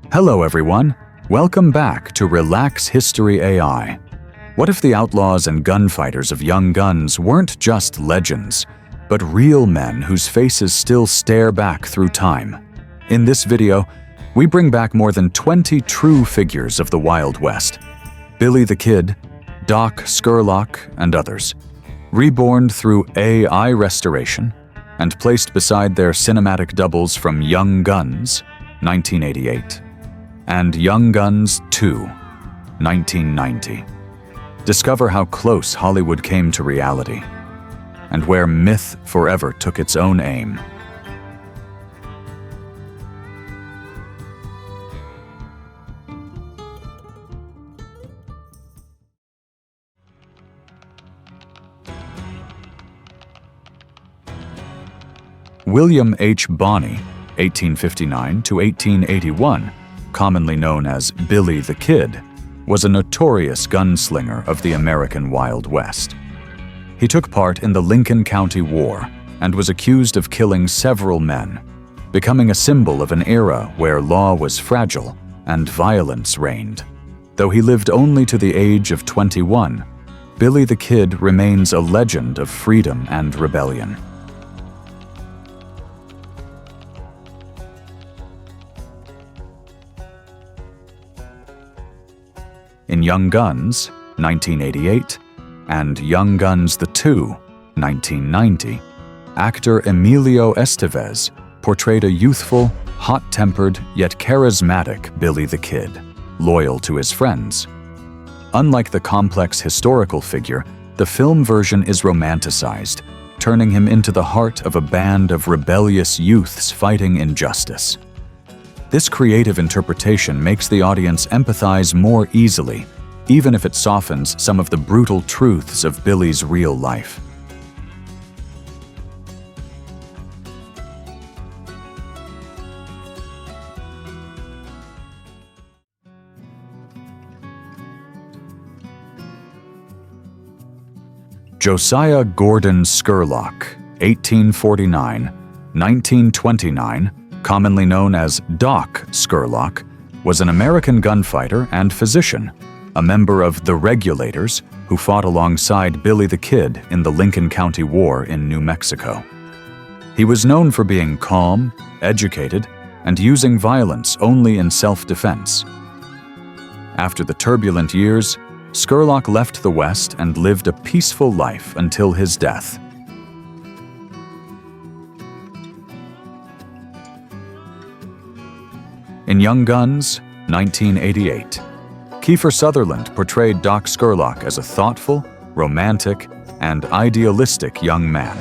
Hello everyone, welcome back to Relax History AI. What if the outlaws and gunfighters of Young Guns weren't just legends, but real men whose faces still stare back through time? In this video, we bring back more than 20 true figures of the Wild West. Billy the Kid, Doc Scurlock, and others, reborn through AI restoration and placed beside their cinematic doubles from Young Guns, 1988, and Young Guns 2, 1990. Discover how close Hollywood came to reality, and where myth forever took its own aim. William H. Bonney, 1859 to 1881, commonly known as Billy the Kid, was a notorious gunslinger of the American Wild West. He took part in the Lincoln County War and was accused of killing several men, becoming a symbol of an era where law was fragile and violence reigned. Though he lived only to the age of 21, Billy the Kid remains a legend of freedom and rebellion. In Young Guns, 1988, and Young Guns 2, 1990, actor Emilio Estevez portrayed a youthful, hot-tempered, yet charismatic Billy the Kid, loyal to his friends. Unlike the complex historical figure, the film version is romanticized, turning him into the heart of a band of rebellious youths fighting injustice. This creative interpretation makes the audience empathize more easily, even if it softens some of the brutal truths of Billy's real life. Josiah Gordon Scurlock, 1849–1929, commonly known as Doc Scurlock, was an American gunfighter and physician, a member of the Regulators who fought alongside Billy the Kid in the Lincoln County War in New Mexico. He was known for being calm, educated, and using violence only in self-defense. After the turbulent years, Scurlock left the West and lived a peaceful life until his death. In Young Guns, 1988, Kiefer Sutherland portrayed Doc Scurlock as a thoughtful, romantic, and idealistic young man.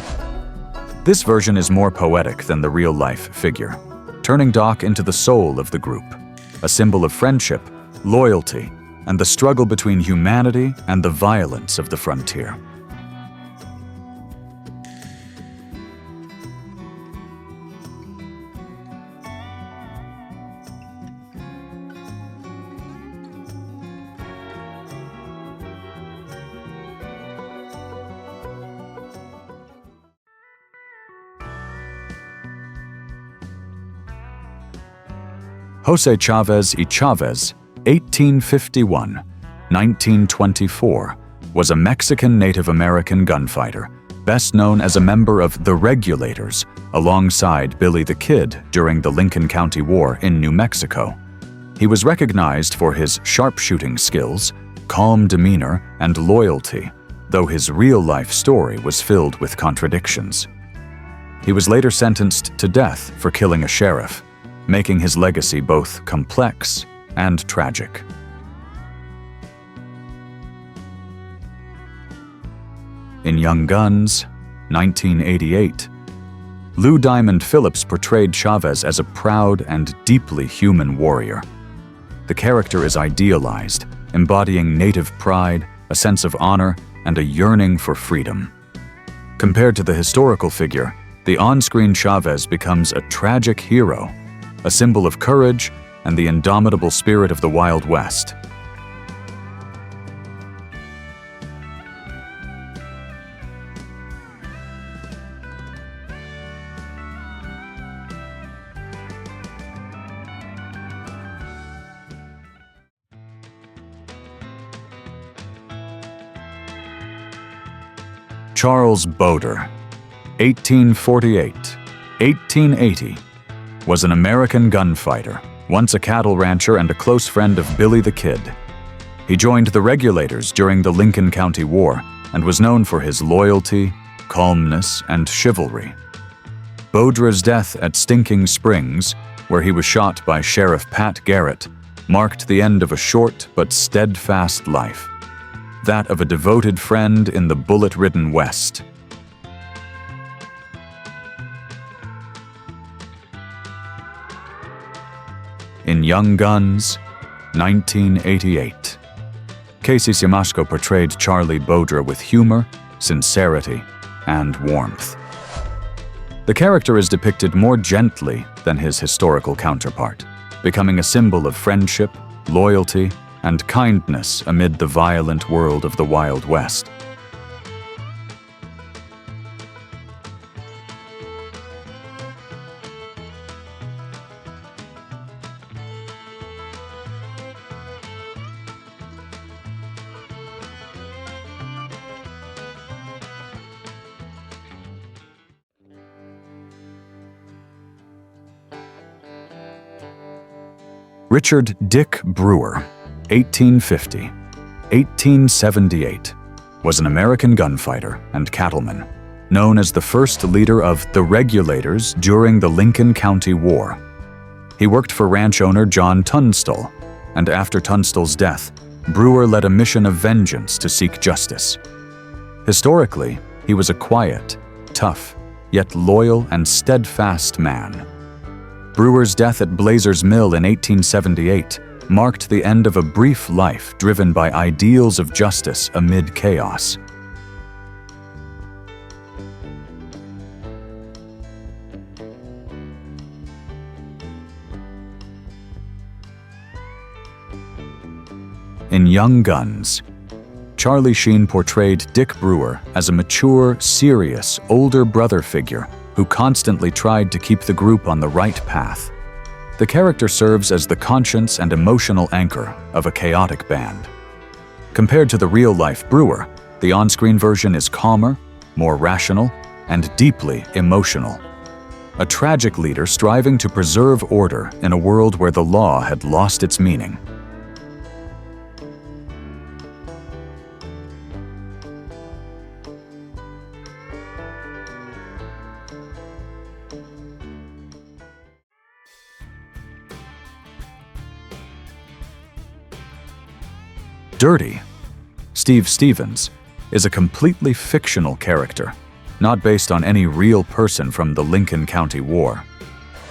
This version is more poetic than the real-life figure, turning Doc into the soul of the group, a symbol of friendship, loyalty, and the struggle between humanity and the violence of the frontier. José Chavez y Chavez, 1851–1924, was a Mexican Native American gunfighter, best known as a member of the Regulators alongside Billy the Kid during the Lincoln County War in New Mexico. He was recognized for his sharpshooting skills, calm demeanor, and loyalty, though his real-life story was filled with contradictions. He was later sentenced to death for killing a sheriff, making his legacy both complex and tragic. In Young Guns, 1988, Lou Diamond Phillips portrayed Chavez as a proud and deeply human warrior. The character is idealized, embodying native pride, a sense of honor, and a yearning for freedom. Compared to the historical figure, the on-screen Chavez becomes a tragic hero, a symbol of courage and the indomitable spirit of the Wild West. Charles Bowdre, 1848-1880, was an American gunfighter, once a cattle rancher and a close friend of Billy the Kid. He joined the Regulators during the Lincoln County War and was known for his loyalty, calmness, and chivalry. Bowdre's death at Stinking Springs, where he was shot by Sheriff Pat Garrett, marked the end of a short but steadfast life, that of a devoted friend in the bullet-ridden West. In Young Guns, 1988. Casey Siemaszko portrayed Charlie Bowdre with humor, sincerity, and warmth. The character is depicted more gently than his historical counterpart, becoming a symbol of friendship, loyalty, and kindness amid the violent world of the Wild West. Richard Dick Brewer, 1850-1878, was an American gunfighter and cattleman, known as the first leader of the Regulators during the Lincoln County War. He worked for ranch owner John Tunstall, and after Tunstall's death, Brewer led a mission of vengeance to seek justice. Historically, he was a quiet, tough, yet loyal and steadfast man. Brewer's death at Blazer's Mill in 1878 marked the end of a brief life driven by ideals of justice amid chaos. In Young Guns, Charlie Sheen portrayed Dick Brewer as a mature, serious, older brother figure who constantly tried to keep the group on the right path. The character serves as the conscience and emotional anchor of a chaotic band. Compared to the real-life Brewer, the on-screen version is calmer, more rational, and deeply emotional. A tragic leader striving to preserve order in a world where the law had lost its meaning. Dirty, Steve Stevens, is a completely fictional character, not based on any real person from the Lincoln County War.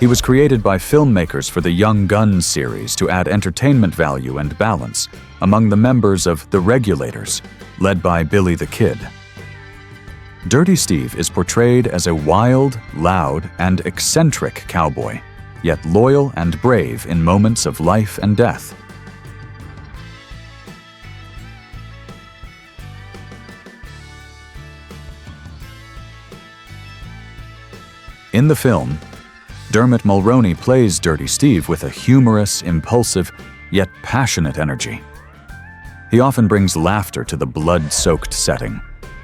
He was created by filmmakers for the Young Guns series to add entertainment value and balance among the members of the Regulators, led by Billy the Kid. Dirty Steve is portrayed as a wild, loud, and eccentric cowboy, yet loyal and brave in moments of life and death. In the film, Dermot Mulroney plays Dirty Steve with a humorous, impulsive, yet passionate energy. He often brings laughter to the blood-soaked setting,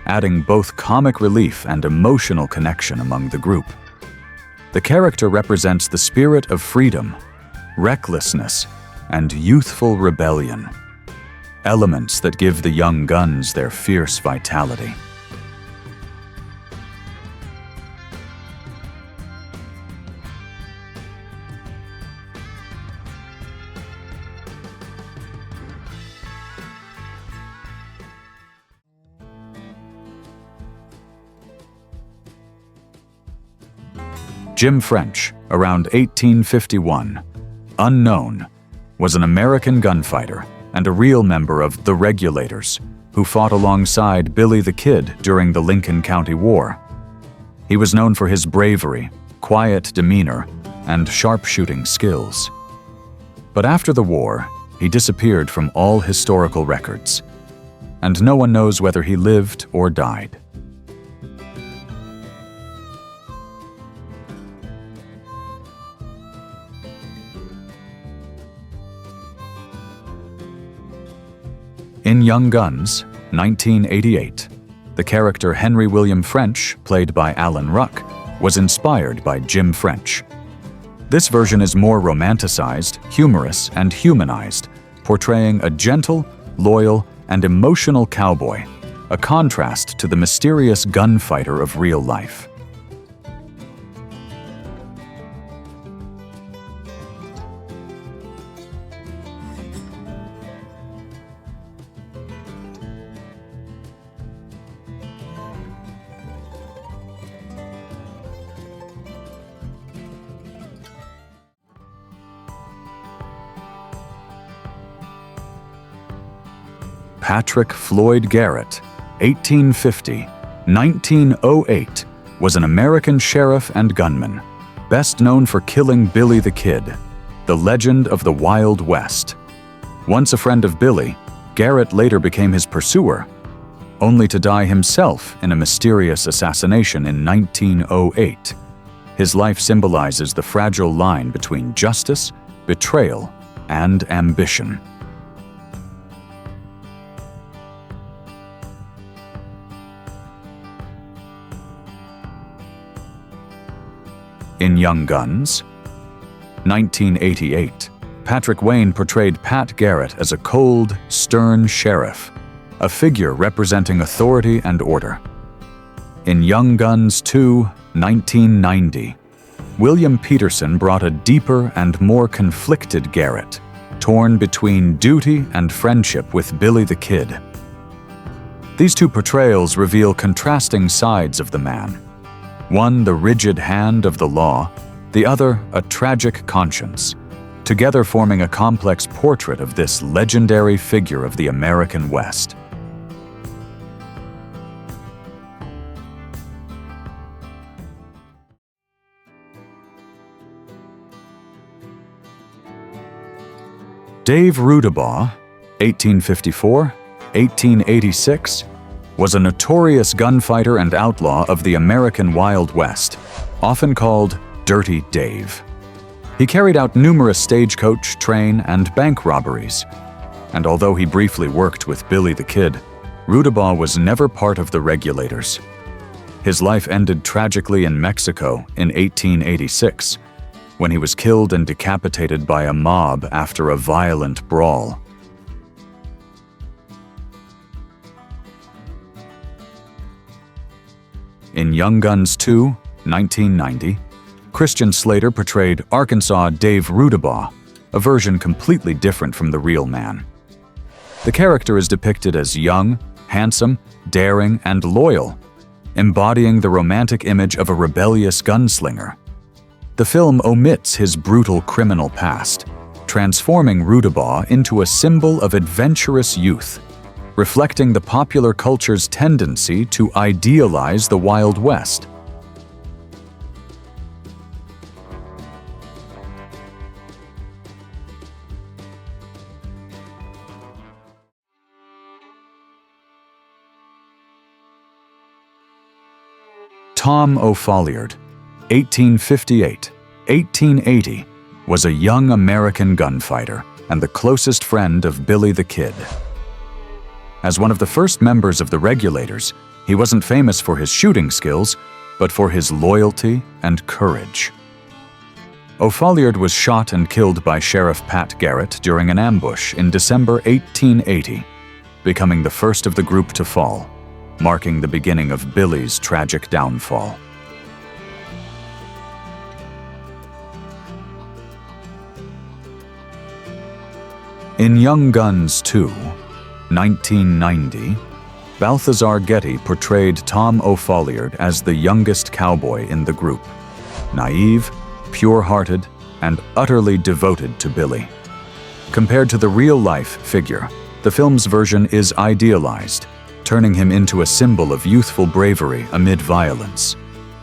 adding both comic relief and emotional connection among the group. The character represents the spirit of freedom, recklessness, and youthful rebellion, elements that give the Young Guns their fierce vitality. Jim French, around 1851, unknown, was an American gunfighter and a real member of the Regulators, who fought alongside Billy the Kid during the Lincoln County War. He was known for his bravery, quiet demeanor, and sharpshooting skills. But after the war, he disappeared from all historical records, and no one knows whether he lived or died. In Young Guns, 1988, The character Henry William French, played by Alan Ruck, was inspired by Jim French. This version is more romanticized, humorous, and humanized, portraying a gentle, loyal, and emotional cowboy, a contrast to the mysterious gunfighter of real life. Patrick Floyd Garrett, 1850–1908, was an American sheriff and gunman, best known for killing Billy the Kid, the legend of the Wild West. Once a friend of Billy, Garrett later became his pursuer, only to die himself in a mysterious assassination in 1908. His life symbolizes the fragile line between justice, betrayal, and ambition. In Young Guns, 1988, Patrick Wayne portrayed Pat Garrett as a cold, stern sheriff, a figure representing authority and order. In Young Guns 2, 1990, William Peterson brought a deeper and more conflicted Garrett, torn between duty and friendship with Billy the Kid. These two portrayals reveal contrasting sides of the man. One the rigid hand of the law, the other a tragic conscience, together forming a complex portrait of this legendary figure of the American West. Dave Rudabaugh, 1854–1886, was a notorious gunfighter and outlaw of the American Wild West, often called Dirty Dave. He carried out numerous stagecoach, train, and bank robberies, and although he briefly worked with Billy the Kid, Rudabaugh was never part of the regulators. His life ended tragically in Mexico in 1886, when he was killed and decapitated by a mob after a violent brawl. In Young Guns 2, 1990, Christian Slater portrayed Arkansas Dave Rudabaugh, a version completely different from the real man. The character is depicted as young, handsome, daring, and loyal, embodying the romantic image of a rebellious gunslinger. The film omits his brutal criminal past, transforming Rudabaugh into a symbol of adventurous youth, reflecting the popular culture's tendency to idealize the Wild West. Tom O'Folliard, 1858–1880, was a young American gunfighter and the closest friend of Billy the Kid. As one of the first members of the regulators, he wasn't famous for his shooting skills, but for his loyalty and courage. O'Folliard was shot and killed by Sheriff Pat Garrett during an ambush in December 1880, becoming the first of the group to fall, marking the beginning of Billy's tragic downfall. In Young Guns 2, 1990, Balthazar Getty portrayed Tom O'Folliard as the youngest cowboy in the group, naive, pure-hearted, and utterly devoted to Billy. Compared to the real-life figure, the film's version is idealized, turning him into a symbol of youthful bravery amid violence,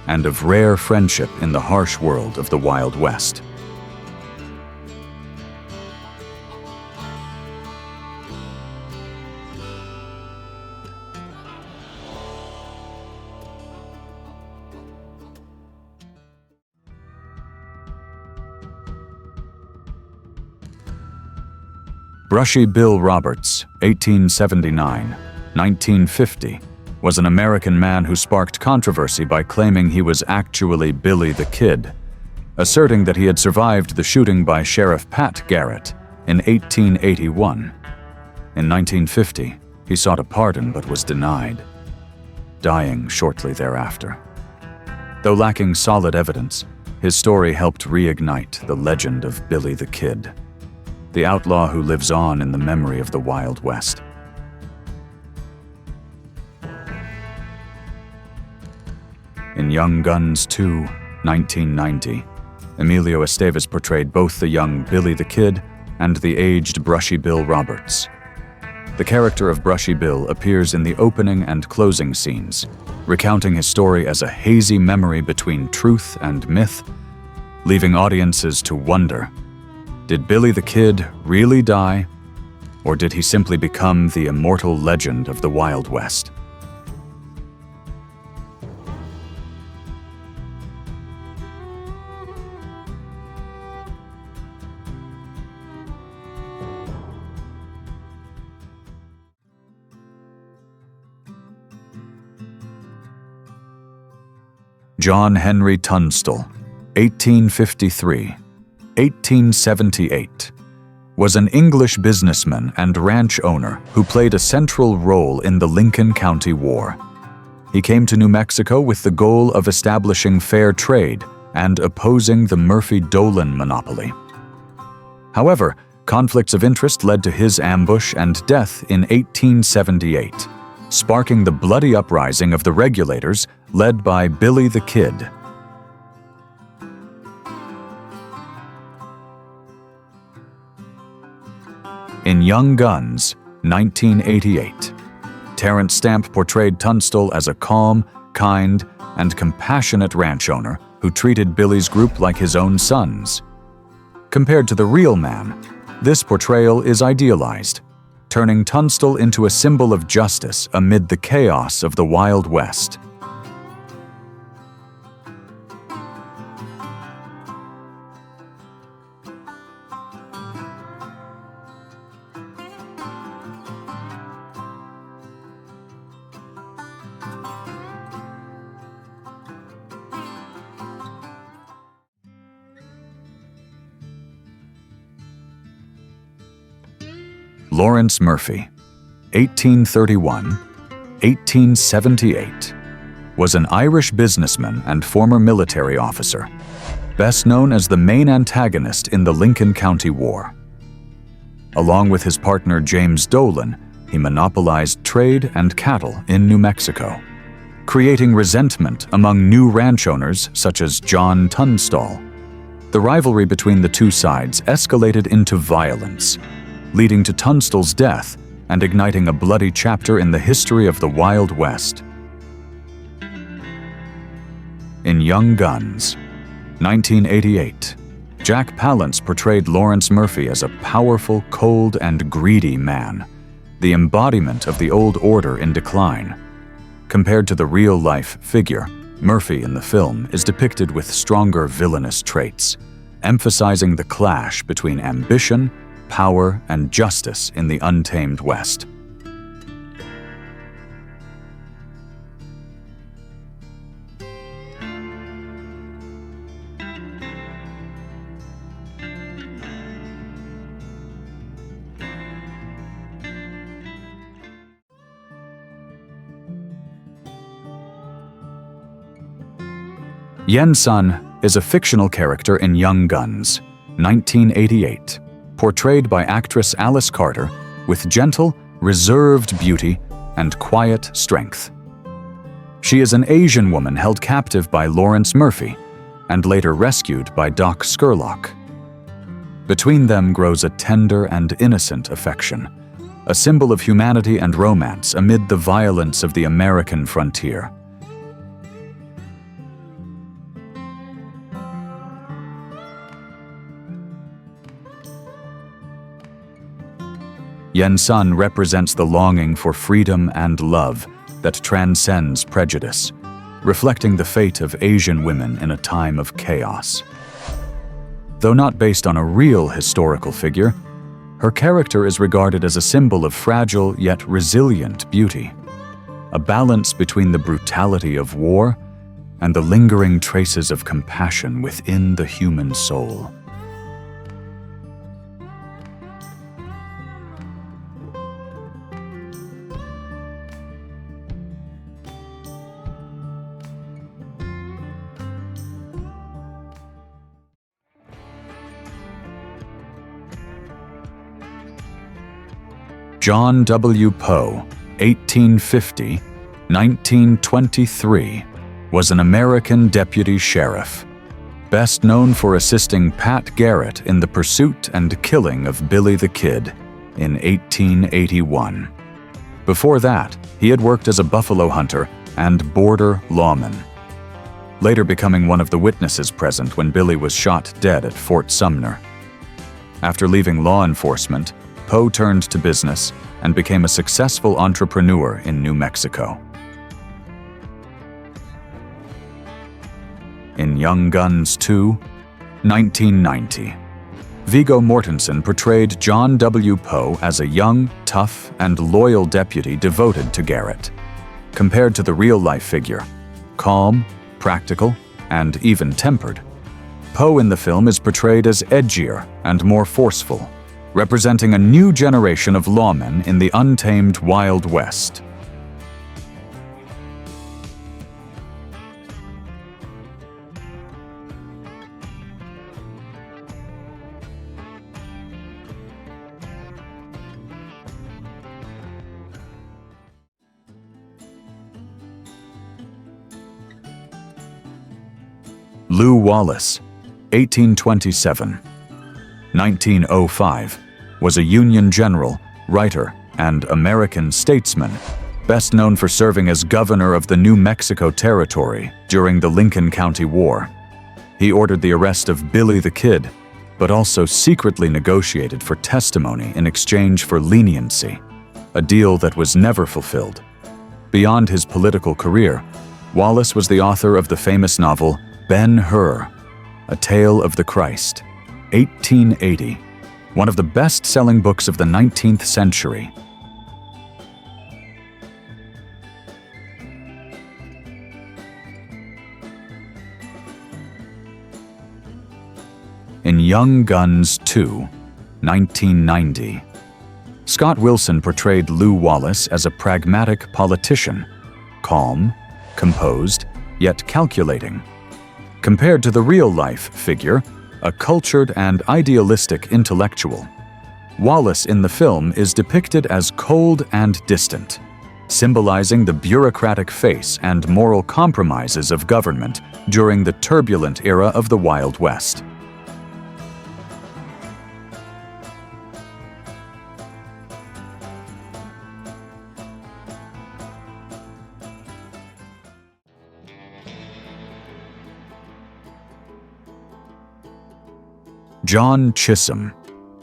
and of rare friendship in the harsh world of the Wild West. Brushy Bill Roberts, 1879–1950, was an American man who sparked controversy by claiming he was actually Billy the Kid, asserting that he had survived the shooting by Sheriff Pat Garrett in 1881. In 1950, he sought a pardon but was denied, dying shortly thereafter. Though lacking solid evidence, his story helped reignite the legend of Billy the Kid, the outlaw who lives on in the memory of the Wild West. In Young Guns 2, 1990, Emilio Estevez portrayed both the young Billy the Kid and the aged Brushy Bill Roberts. The character of Brushy Bill appears in the opening and closing scenes, recounting his story as a hazy memory between truth and myth, leaving audiences to wonder, did Billy the Kid really die, or did he simply become the immortal legend of the Wild West? John Henry Tunstall, 1853–1878, was an English businessman and ranch owner who played a central role in the Lincoln County War. He came to New Mexico with the goal of establishing fair trade and opposing the Murphy-Dolan monopoly. However, conflicts of interest led to his ambush and death in 1878, sparking the bloody uprising of the regulators led by Billy the Kid. In Young Guns, 1988, Terrence Stamp portrayed Tunstall as a calm, kind, and compassionate ranch owner who treated Billy's group like his own sons. Compared to the real man, this portrayal is idealized, turning Tunstall into a symbol of justice amid the chaos of the Wild West. Lawrence Murphy, 1831–1878, was an Irish businessman and former military officer, best known as the main antagonist in the Lincoln County War. Along with his partner James Dolan, he monopolized trade and cattle in New Mexico, creating resentment among new ranch owners such as John Tunstall. The rivalry between the two sides escalated into violence, leading to Tunstall's death and igniting a bloody chapter in the history of the Wild West. In Young Guns, 1988, Jack Palance portrayed Lawrence Murphy as a powerful, cold, and greedy man, the embodiment of the old order in decline. Compared to the real-life figure, Murphy in the film is depicted with stronger villainous traits, emphasizing the clash between ambition, power, and justice in the untamed West. Yen Sun is a fictional character in Young Guns, 1988. Portrayed by actress Alice Carter with gentle, reserved beauty and quiet strength. She is an Asian woman held captive by Lawrence Murphy and later rescued by Doc Scurlock. Between them grows a tender and innocent affection, a symbol of humanity and romance amid the violence of the American frontier. Yen Sun represents the longing for freedom and love that transcends prejudice, reflecting the fate of Asian women in a time of chaos. Though not based on a real historical figure, her character is regarded as a symbol of fragile yet resilient beauty, a balance between the brutality of war and the lingering traces of compassion within the human soul. John W. Poe, 1850–1923, was an American deputy sheriff, best known for assisting Pat Garrett in the pursuit and killing of Billy the Kid in 1881. Before that, he had worked as a buffalo hunter and border lawman, later becoming one of the witnesses present when Billy was shot dead at Fort Sumner. After leaving law enforcement, Poe turned to business and became a successful entrepreneur in New Mexico. In Young Guns 2, 1990, Viggo Mortensen portrayed John W. Poe as a young, tough, and loyal deputy devoted to Garrett. Compared to the real-life figure, calm, practical, and even-tempered, Poe in the film is portrayed as edgier and more forceful, representing a new generation of lawmen in the untamed Wild West. Lew Wallace, 1827–1905, was a Union general, writer, and American statesman, best known for serving as governor of the New Mexico Territory during the Lincoln County War. He ordered the arrest of Billy the Kid, but also secretly negotiated for testimony in exchange for leniency, a deal that was never fulfilled. Beyond his political career, Wallace was the author of the famous novel Ben-Hur, A Tale of the Christ, 1880, one of the best-selling books of the 19th century. In Young Guns 2, 1990, Scott Wilson portrayed Lew Wallace as a pragmatic politician, calm, composed, yet calculating. Compared to the real-life figure, a cultured and idealistic intellectual, Wallace in the film is depicted as cold and distant, symbolizing the bureaucratic face and moral compromises of government during the turbulent era of the Wild West. John Chisum,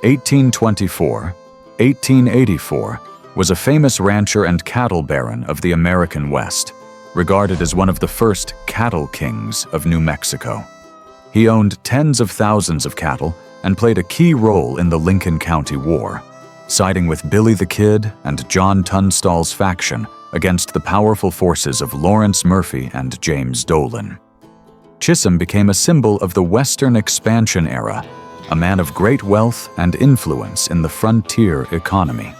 1824–1884, was a famous rancher and cattle baron of the American West, regarded as one of the first cattle kings of New Mexico. He owned tens of thousands of cattle and played a key role in the Lincoln County War, siding with Billy the Kid and John Tunstall's faction against the powerful forces of Lawrence Murphy and James Dolan. Chisum became a symbol of the Western expansion era, a man of great wealth and influence in the frontier economy.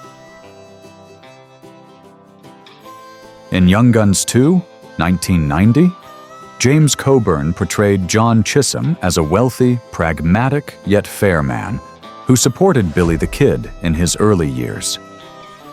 In Young Guns 2, 1990, James Coburn portrayed John Chisum as a wealthy, pragmatic, yet fair man who supported Billy the Kid in his early years.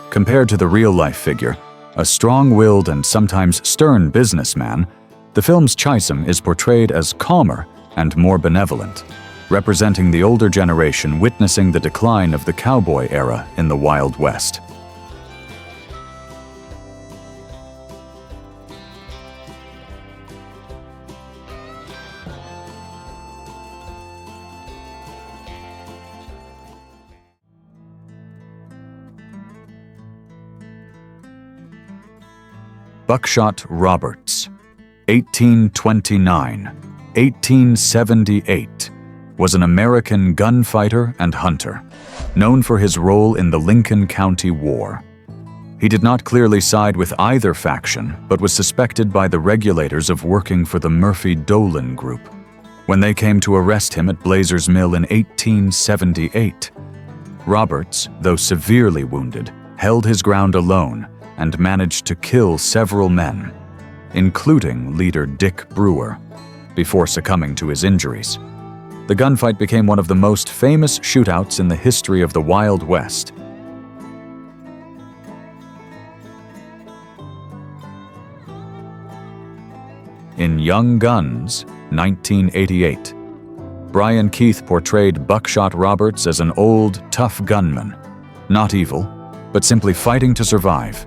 Compared to the real-life figure, a strong-willed and sometimes stern businessman, the film's Chisum is portrayed as calmer and more benevolent, representing the older generation witnessing the decline of the cowboy era in the Wild West. Buckshot Roberts, 1829–1878, was an American gunfighter and hunter, known for his role in the Lincoln County War. He did not clearly side with either faction, but was suspected by the regulators of working for the Murphy-Dolan group. When they came to arrest him at Blazer's Mill in 1878, Roberts, though severely wounded, held his ground alone and managed to kill several men, including leader Dick Brewer, before succumbing to his injuries. The gunfight became one of the most famous shootouts in the history of the Wild West. In Young Guns, 1988, Brian Keith portrayed Buckshot Roberts as an old, tough gunman, not evil, but simply fighting to survive.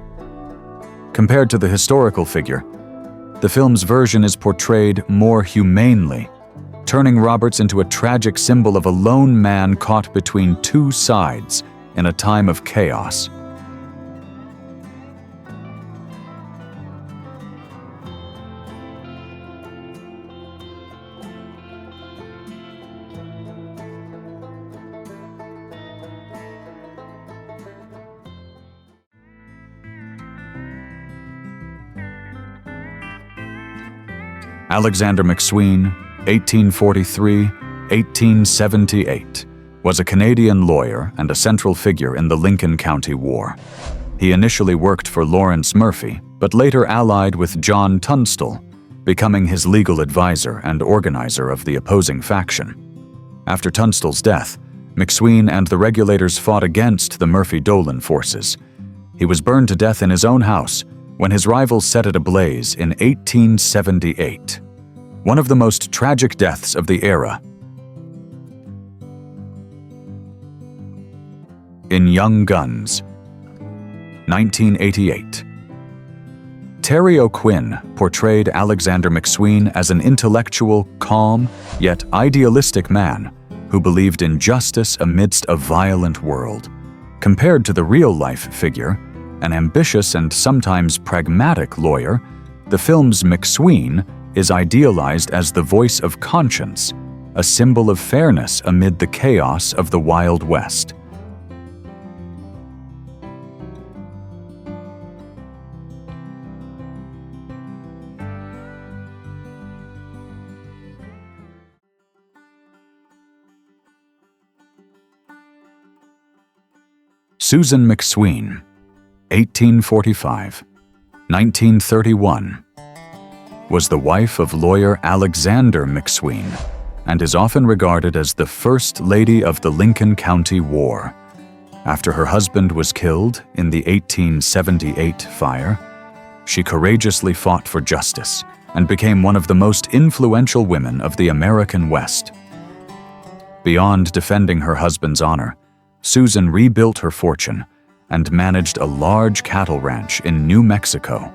Compared to the historical figure, the film's version is portrayed more humanely, turning Roberts into a tragic symbol of a lone man caught between two sides in a time of chaos. Alexander McSween, 1843–1878, was a Canadian lawyer and a central figure in the Lincoln County War. He initially worked for Lawrence Murphy, but later allied with John Tunstall, becoming his legal advisor and organizer of the opposing faction. After Tunstall's death, McSween and the regulators fought against the Murphy-Dolan forces. He was burned to death in his own house when his rivals set it ablaze in 1878. One of the most tragic deaths of the era. In Young Guns, 1988. Terry O'Quinn portrayed Alexander McSween as an intellectual, calm, yet idealistic man who believed in justice amidst a violent world. Compared to the real-life figure, an ambitious and sometimes pragmatic lawyer, the film's McSween is idealized as the voice of conscience, a symbol of fairness amid the chaos of the Wild West. Susan McSween, 1845–1931, was the wife of lawyer Alexander McSween and is often regarded as the First Lady of the Lincoln County War. After her husband was killed in the 1878 fire, she courageously fought for justice and became one of the most influential women of the American West. Beyond defending her husband's honor, Susan rebuilt her fortune and managed a large cattle ranch in New Mexico,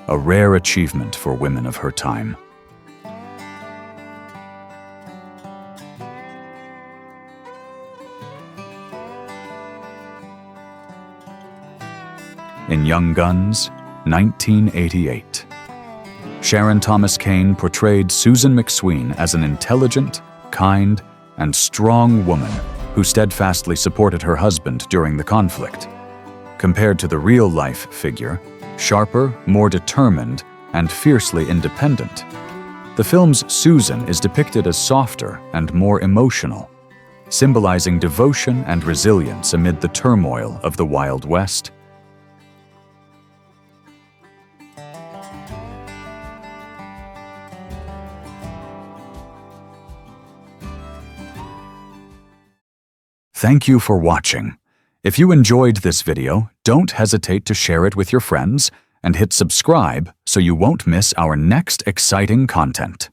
a rare achievement for women of her time. In Young Guns, 1988. Sharon Thomas Kane portrayed Susan McSween as an intelligent, kind, and strong woman who steadfastly supported her husband during the conflict. Compared to the real-life figure, sharper, more determined, and fiercely independent, the film's Susan is depicted as softer and more emotional, symbolizing devotion and resilience amid the turmoil of the Wild West. Thank you for watching. If you enjoyed this video, don't hesitate to share it with your friends and hit subscribe so you won't miss our next exciting content.